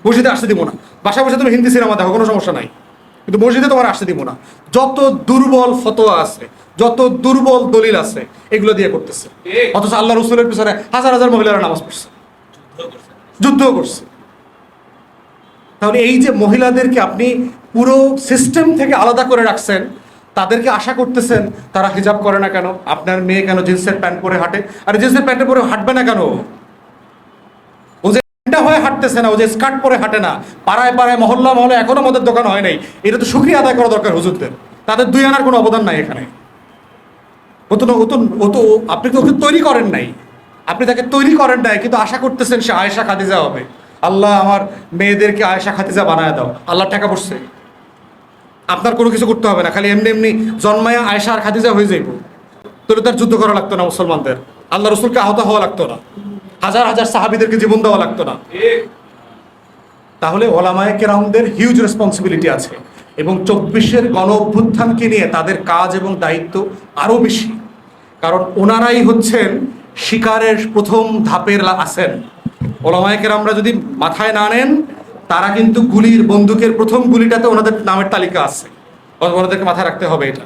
মসজিদে আসতে দিব না, বাসায় বসে তুমি হিন্দি সিনেমা দেখো, কোনো সমস্যা নাই, কিন্তু মসজিদে তোমার আসতে দিব না। যত দুর্বল ফতোয়া আছে, যত দুর্বল দলিল আছে, এগুলো দিয়ে করতেছে। অথচ আল্লাহ রসুলের পিছনে হাজার হাজার মহিলারা নামাজ পড়ছে, যুদ্ধও করছে। তাহলে এই যে মহিলাদেরকে আপনি পুরো সিস্টেম থেকে আলাদা করে রাখছেন, তাদেরকে আশা করতেছেন তারা হিজাব করে না কেন? আপনার মেয়ে কেন জিন্সের প্যান্ট পরে হাঁটে? আর জিন্সের প্যান্টে পরে হাঁটবে না কেন? ও যে প্যান্টটা হয়ে হাঁটতেছে না, ও যে স্কার্ট পরে হাঁটে না, পাড়ায় পাড়ায় মহল্লা মহল্লা এখনো মদের দোকান হয় নাই, এটা তো শুকরিয়া আদায় করা দরকার হুজুরদের। তাদের দুই আনার কোনো অবদান নাই এখানে। আপনি তো ওকে তৈরি করেন নাই, আপনি তাকে তৈরি করেন নাই, কিন্তু আশা করতেছেন সে আয়েশা খাদিজা হবে। আল্লাহ আমার মেয়েদেরকে আয়েশা খাদিজা বানায় দাও, আল্লাহ টাকা পড়ছে। আপনার কোনো কিছু করতে হবে না, খালি এমনি এমনি জন্মায়া আয়েশা আর খাদিজা হয়ে যাইব। তাহলে তার যুদ্ধ করা লাগতো না মুসলমানদের, আল্লাহ রসুলকে আহত হওয়া লাগতো না, হাজার হাজার সাহাবীদেরকে জীবন দেওয়া লাগতো না। তাহলে ওলামায়ে কেরামদের হিউজ রেসপন্সিবিলিটি আছে, এবং 24-এর গণ অভ্যুত্থানকে নিয়ে তাদের কাজ এবং দায়িত্ব আরও বেশি, কারণ ওনারাই হচ্ছেন শিকারের প্রথম ধাপের আছেন। ওলামায়ে কেরামরা যদি মাথায় না নেন, তারা কিন্তু বন্দুকের প্রথম গুলিটাতে ওনাদের নামের তালিকা আছে, ওনাদেরকে মাথায় রাখতে হবে এটা।